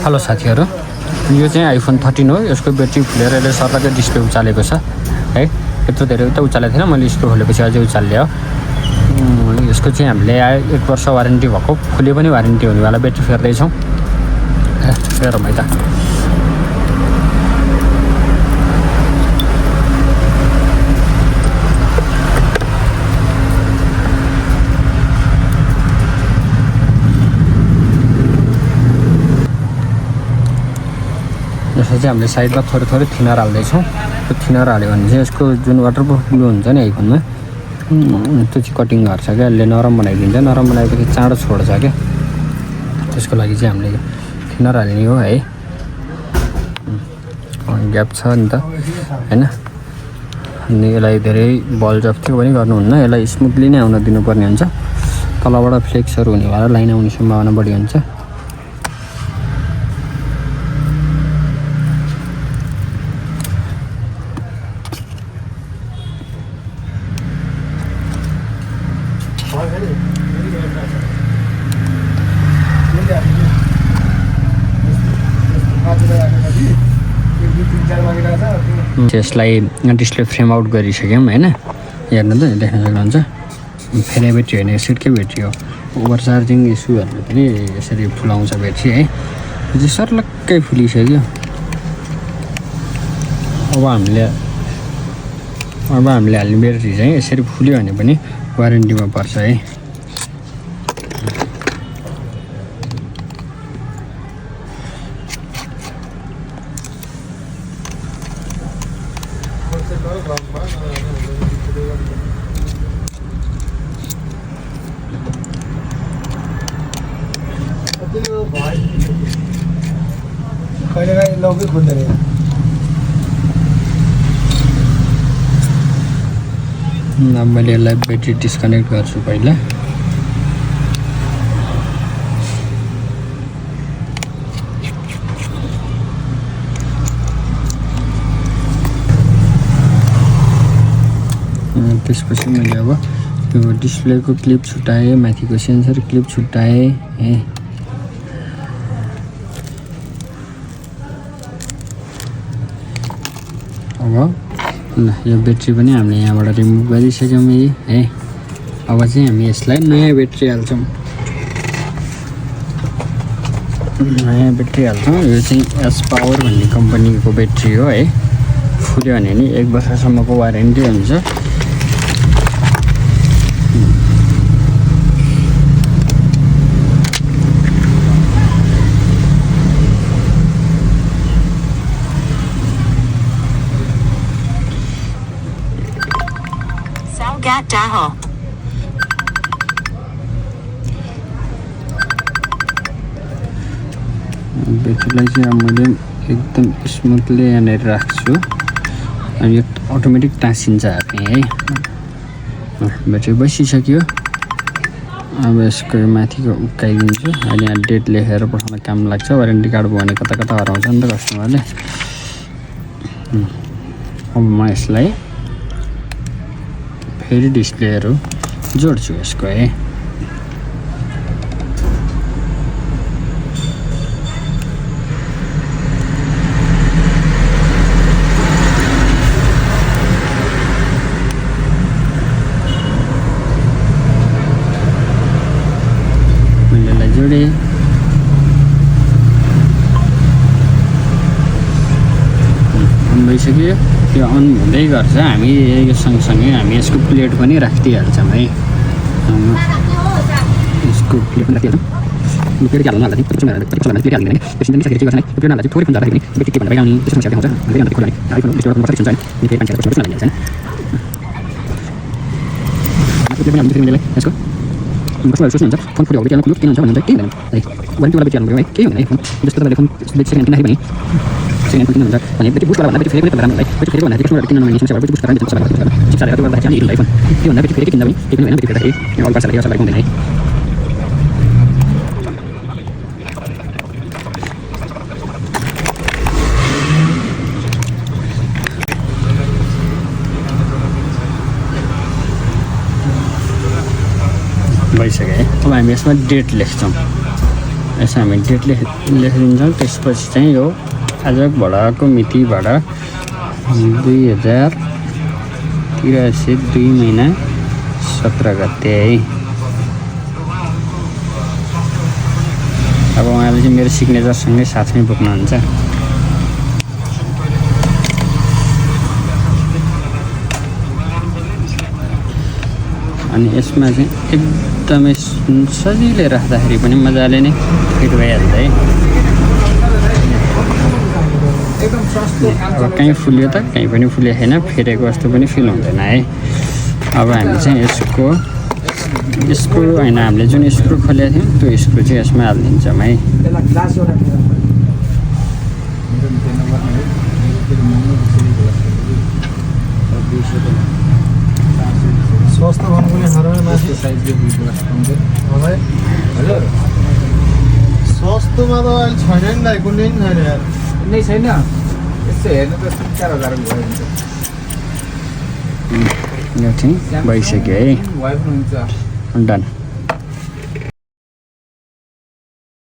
Hello साथीहरु, यो चाहिँ आइफोन 13 हो। यसको ब्याट्री फुलेर यसले सर्लकै डिस्प्ले उचालेको छ है। यत्रो धेरै त उचालेको थिएन, मैले स्क्रू खोलेपछि अझै उचाल्यो। यसको चाहिँ हामीले 1 वर्ष वारेन्टी भएको, फुले पनि वारेन्टी हुनेवाला ब्याट्री फेर्दैछौँ। फेरौँ है त। यसलाई चाहिँ हामीले साइडमा थोरै थोरै थिनर हाल्दैछौँ। त्यो थिनर हाल्यो भने चाहिँ यसको जुन वाटरप्रुफ ग्लु हुन्छ नि आइफोनमा, त्यो चाहिँ कटिङ गर्छ क्या। यसले नरम बनाइदिन्छ। नरम बनाएपछि चाँडो छोड्छ क्या। त्यसको लागि चाहिँ हामीले थिनर हाल्ने हो है। ग्याप छ नि त हैन। अनि यसलाई धेरै बल जफ्ती पनि गर्नुहुन्न। यसलाई स्मुथली नै आउन दिनुपर्ने हुन्छ। तलबाट फ्लेक्सहरू हुनेवाला, लाइन आउने सम्भावना बढी हुन्छ। यसलाई डिस्प्ले फ्रेम आउट गरिसक्यौँ हैन। हेर्नु त देख्न सक्नुहुन्छ। फेरि ब्याट्री होइन, सिटकै ब्याट्री हो। ओभर चार्जिङ इस्युहरूले पनि यसरी फुलाउँछ ब्याट्री है। यो चाहिँ सर्लक्कै फुलिसक्यो। अब हामीले हाल्ने ब्याट्री चाहिँ यसरी फुल्यो भने पनि वारेन्टीमा पर्छ है। कहिलेकाहीँ लौकै खुल्दैन। अब मैले यसलाई ब्याट्री डिस्कनेक्ट गर्छु पहिला। त्यसपछि मैले अब यो डिस्प्लेको क्लिप छुट्याएँ, माथिको सेन्सर क्लिप छुट्याएँ है। अब ल यो ब्याट्री पनि हामीले यहाँबाट रिमुभ गरिसक्यौँ है। अब चाहिँ हामी यसलाई नयाँ ब्याट्री हाल्छौँ। नयाँ ब्याट्री हाल्छौँ। यो चाहिँ एस पावर भन्ने कम्पनीको ब्याट्री हो है। फुल्यो भने नि 1 वर्षसम्मको वारेन्टी हुन्छ। ब्याट्रीलाई चाहिँ अब मैले एकदम स्मुथली यहाँनिर राख्छु। अनि यो अटोमेटिक टाँसिन्छ हातले है। ब्याट्री बसिसक्यो। अब यसको माथिको उक्काइदिन्छु। अहिले यहाँ डेट लेखेर पठाउन काम लाग्छ। वारेन्टी कार्ड भयो भने कता कता हराउँछ नि त कस्टमरले। अब म यसलाई फेरि डिस्प्लेहरू जोड्छु यसको है। जोडे अन भइसक्यो। त्यो अन हुँदै गर्छ। हामी यो सँगसँगै हामी यसको प्लेट पनि राखिदिइहाल्छौँ है। यसको प्लेट पनि राखिदिइहाल्छौँ। फेरि के हाल्नु होला नि प्लेट हाल्दैन प्लेट हाल्दैन त्यसैले चाहिँ के गर्छ नि प्लेट हाल्दा चाहिँ थोरै फुल्दा राख्ने ब्याट्री के भन्दा बाहिर आउने त्यस्तो समस्या हुन्छ। हामीले अन्त खोल्ने आइफोन डिस्प्लेबाट मात्रै हुन्छ नि फेरि पानी हाल्छ त्यसमा हाल्दैन प्लेट पनि हाल्नु फेरि यसको कस्टमरहरू सोच्नुहुन्छ फोन फुट्यो भने क्लुक किन हुन्छ भन्नुहुन्छ केही हुँदैन है। वारेन्टीवाला ब्याट्री हाल्नुभयो है केही हुँदैन। फोन जस्तो तपाईँले फोन सेकेन्ड किन्दाखेरि पनि सेकेन्ड किन हुन्छ भने ब्याट्री बुस्ट भन्दा ब्याट्री फेरि पनि राम्रो है। ब्याट्री फेरि भन्दा कस्टमरहरूले किन्न नमिल्ने समस्या बुस्ट गरेर चिप्स हालेर त्यो गर्दा चाहिँ हिट आइफोन के भन्दा ब्याट्री फेरि किन्दा पनि केही पनि होइन। ब्याट्री फेरि अल पास हालेर सबैको हुँदैन है। भइसक्यो है। अब हामी यसमा डेट लेख्छौँ। यसमा हामी डेट लेखिदिन्छौँ। त्यसपछि चाहिँ यो आजको मितिबाट 2083 2 महिना 17 गते है। अब उहाँले चाहिँ मेरो सिग्नेचरसँगै साथमै बोक्नुहुन्छ। अनि यसमा चाहिँ एकदमै सजिलै राख्दाखेरि पनि मजाले नै फिट भइहाल्छ है। अब कहीँ फुल्यो त कहीँ पनि फुल्यो छैन, फेरेको जस्तो पनि फिल हुँदैन है। अब हामी चाहिँ यसको होइन, हामीले जुन स्क्रु खोलेको थियौँ त्यो स्क्रु चाहिँ यसमा हालिदिन्छौँ है। स्वास्थ्य भन्नुले हराउने माथि सस्तोमा त अहिले छैन नि दाइ, कुनै पनि छैन यार, कुनै छैन। यसो हेर्नु त 4,000 भयो यो चाहिँ भइसक्यो है, हुन्छ। डन।